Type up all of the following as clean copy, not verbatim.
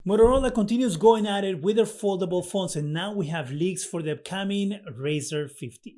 Motorola continues going at it with their foldable phones, and now we have leaks for the upcoming Razr 50.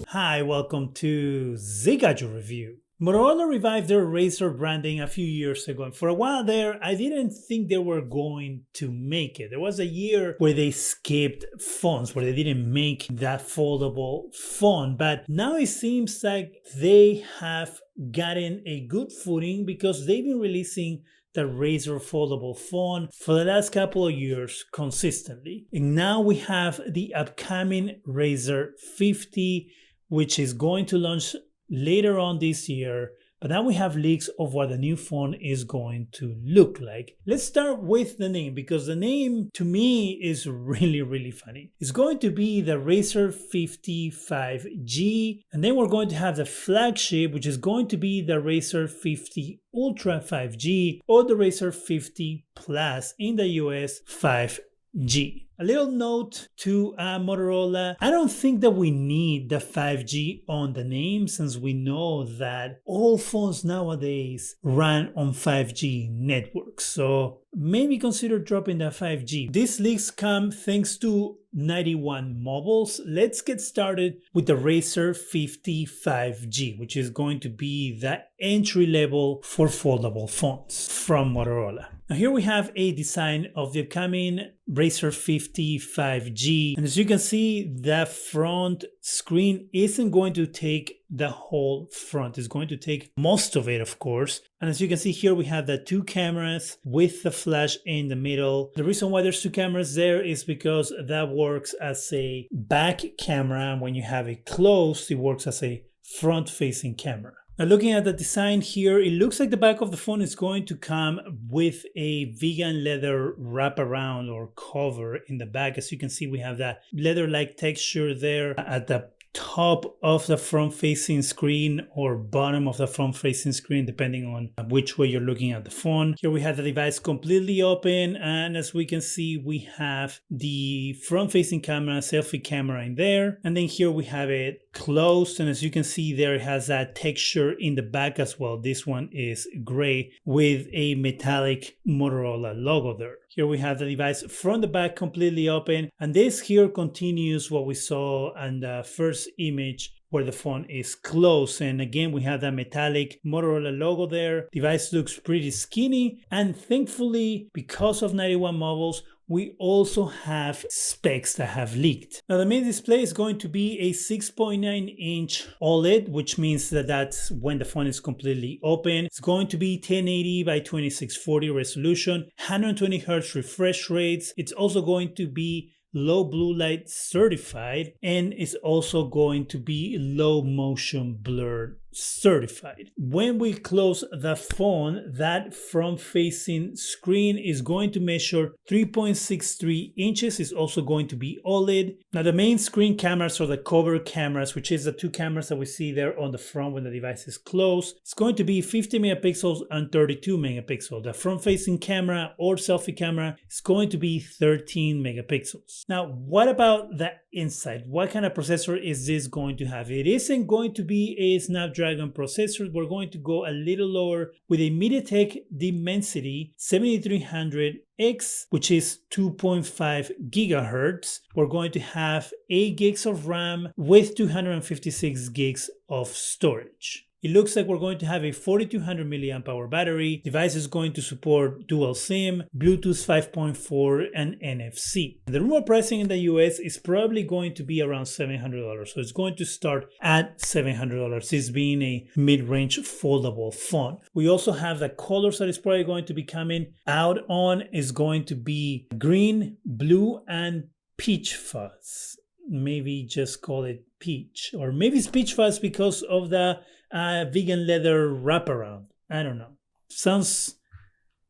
Hi, welcome to ZGadgetReview. Motorola revived their Razr branding a few years ago, and for a while there, I didn't think they were going to make it. There was a year where they skipped phones, where they didn't make that foldable phone, but now it seems like they have gotten a good footing because they've been releasing the Razr foldable phone for the last couple of years consistently. And now we have the upcoming Razr 50, which is going to launch later on this year, but now we have leaks of what the new phone is going to look like. Let's start with the name, because the name to me is really funny. It's going to be the Razr 50 5G, and then we're going to have the flagship, which is going to be the Razr 50 Ultra 5G or the Razr 50 Plus in the US 5G. A little note to Motorola, I don't think that we need the 5G on the name, since we know that all phones nowadays run on 5G networks. So maybe consider dropping the 5G. These leaks come thanks to 91 Mobiles. Let's get started with the Razr 50 5G, which is going to be the entry level for foldable phones from Motorola. Now here we have a design of the upcoming Razr 50 5G, and as you can see, the front screen isn't going to take the whole front. It's going to take most of it, of course. And as you can see here, we have the two cameras with the flash in the middle. The reason why there's two cameras there is because that works as a back camera, and when you have it closed, it works as a front-facing camera. Now looking at the design here, it looks like the back of the phone is going to come with a vegan leather wraparound or cover in the back. As you can see, we have that leather-like texture there at the top of the front-facing screen or bottom of the front-facing screen, depending on which way you're looking at the phone. Here we have the device completely open, and as we can see, we have the front-facing camera, selfie camera in there, and then here we have it closed, and as you can see there, it has that texture in the back as well. This one is gray with a metallic Motorola logo there. Here we have the device from the back completely open, and this here continues what we saw in the first image where the phone is closed, and again we have that metallic Motorola logo there. Device looks pretty skinny, and thankfully, because of 91 Mobiles, we also have specs that have leaked. Now the main display is going to be a 6.9-inch OLED, which means that that's when the phone is completely open. It's going to be 1080 by 2640 resolution, 120 Hz refresh rates. It's also going to be low blue light certified, and it's also going to be low motion blur certified. When we close the phone, that front facing screen is going to measure 3.63 inches. It's also going to be OLED. Now the main screen cameras are the cover cameras, which is the two cameras that we see there on the front when the device is closed. It's going to be 50 megapixels and 32 megapixels. The front facing camera or selfie camera is going to be 13 megapixels. Now what about the inside? What kind of processor is this going to have? It isn't going to be a Snapdragon processor. We're going to go a little lower with a MediaTek Dimensity 7300X, which is 2.5 gigahertz. We're going to have 8 gigs of RAM with 256 gigs of storage. It looks like we're going to have a 4200 milliamp hour battery. Device is going to support dual SIM, Bluetooth 5.4, and NFC. The rumor pricing in the US is probably going to be around $700. So it's going to start at $700. This being a mid-range foldable phone. We also have the colors that is probably going to be coming out on is going to be green, blue, and peach fuzz. Maybe just call it peach, or maybe it's peach fuzz because of the vegan leather wraparound. I don't know. Sounds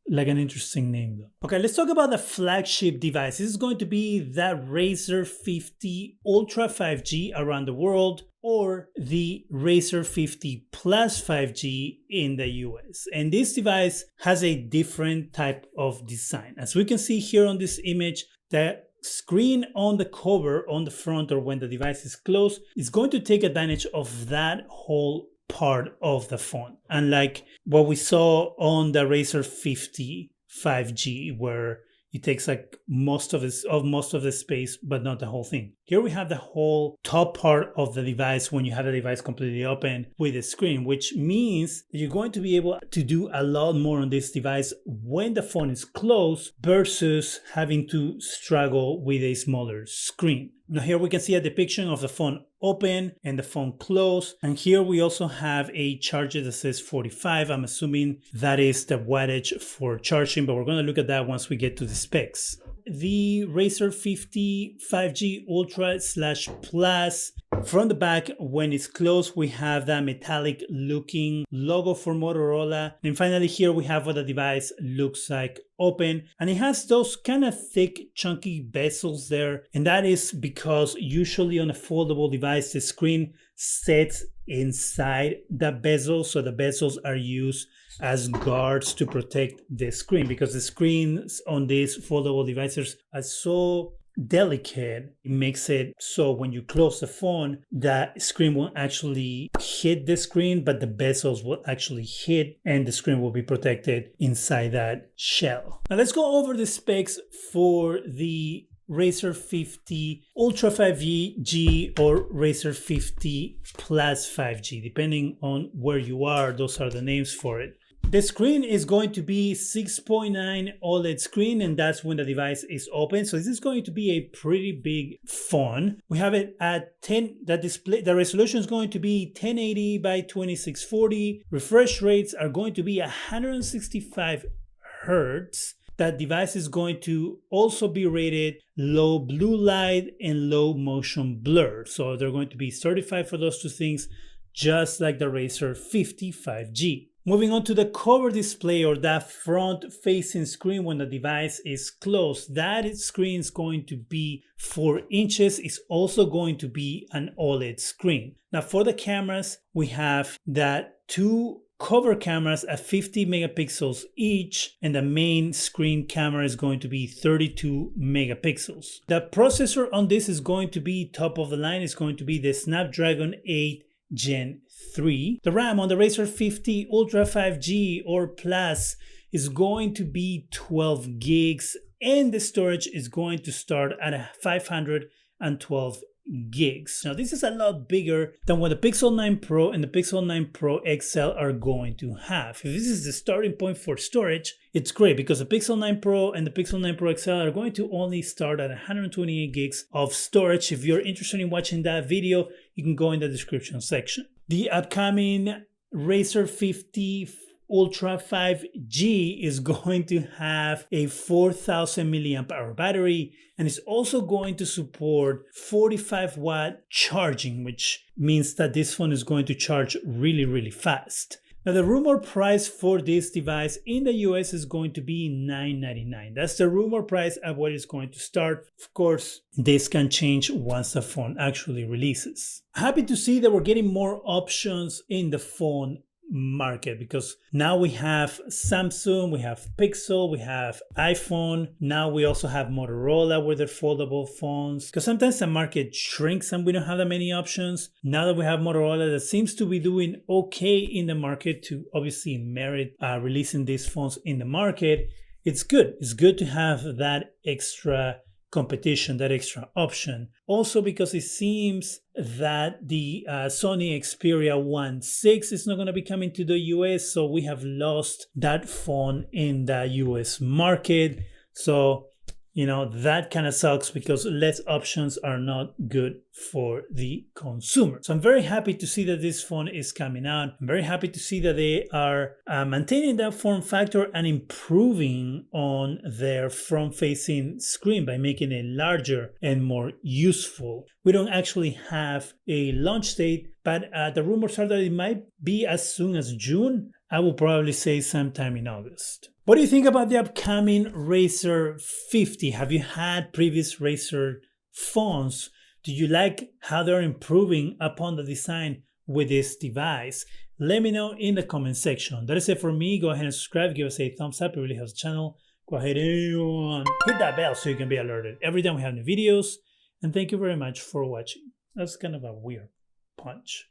like an interesting name though. Okay, let's talk about the flagship device. This is going to be the Razr 50 Ultra 5G around the world, or the Razr 50 Plus 5G in the US. And this device has a different type of design. As we can see here on this image, the screen on the cover on the front, or when the device is closed, is going to take advantage of that whole part of the phone, unlike what we saw on the Razr 50 5G, where it takes like most of the space, but not the whole thing. Here we have the whole top part of the device when you have the device completely open with the screen, which means that you're going to be able to do a lot more on this device when the phone is closed versus having to struggle with a smaller screen. Now here we can see a depiction of the phone open and the phone closed. And here we also have a charger that says 45. I'm assuming that is the wattage for charging, but we're going to look at that once we get to the specs. The Razr 50 5G Ultra / Plus. From the back, when it's closed, we have that metallic looking logo for Motorola. And finally here we have what the device looks like open. And it has those kind of thick, chunky bezels there. And that is because usually on a foldable device, the screen sits inside the bezel. So the bezels are used as guards to protect the screen, because the screens on these foldable devices are so delicate. It makes it so when you close the phone, the screen won't actually hit the screen, but the bezels will actually hit and the screen will be protected inside that shell. Now let's go over the specs for the Razr 50 Ultra 5G or Razr 50 Plus 5G, depending on where you are. Those are the names for it. The screen is going to be 6.9 OLED screen, and that's when the device is open. So this is going to be a pretty big phone. We have it at 10. The resolution is going to be 1080 by 2640. Refresh rates are going to be 165 Hertz. That device is going to also be rated low blue light and low motion blur. So they're going to be certified for those two things, just like the Razr 50 5G. Moving on to the cover display, or that front facing screen when the device is closed. That screen is going to be 4 inches. It's also going to be an OLED screen. Now for the cameras, we have that 2 cover cameras at 50 megapixels each, and the main screen camera is going to be 32 megapixels. The processor on this is going to be top of the line. It's going to be the Snapdragon 8 Gen 3. The RAM on the Razr 50 Ultra 5G or Plus is going to be 12 gigs, and the storage is going to start at 512 gigs. Now this is a lot bigger than what the Pixel 9 Pro and the Pixel 9 Pro XL are going to have. If this is the starting point for storage, it's great, because the Pixel 9 Pro and the Pixel 9 Pro XL are going to only start at 128 gigs of storage. If you're interested in watching that video, you can go in the description section. The upcoming Razr 50 Ultra 5G is going to have a 4000 milliamp hour battery, and it's also going to support 45 watt charging, which means that this phone is going to charge really fast. Now the rumor price for this device in the US is going to be $999. That's the rumor price at what it's going to start. Of course, this can change once the phone actually releases. Happy to see that we're getting more options in the phone market, because now we have Samsung, we have Pixel, we have iPhone. Now we also have Motorola with their foldable phones, because sometimes the market shrinks and we don't have that many options. Now that we have Motorola that seems to be doing okay in the market to obviously merit releasing these phones in the market, it's good. It's good to have that extra competition, that extra option. Also because it seems that the Sony Xperia 1.6 is not going to be coming to the US, so we have lost that phone in the US market. So, you know, that kind of sucks, because less options are not good for the consumer. So I'm very happy to see that this phone is coming out. I'm very happy to see that they are maintaining that form factor and improving on their front-facing screen by making it larger and more useful. We don't actually have a launch date, but the rumors are that it might be as soon as June. I will probably say sometime in August. What do you think about the upcoming Razr 50? Have you had previous Razr phones? Do you like how they're improving upon the design with this device? Let me know in the comment section. That is it for me. Go ahead and subscribe. Give us a thumbs up. It really helps the channel. Go ahead and hit that bell so you can be alerted every time we have new videos. And thank you very much for watching. That's kind of a weird punch.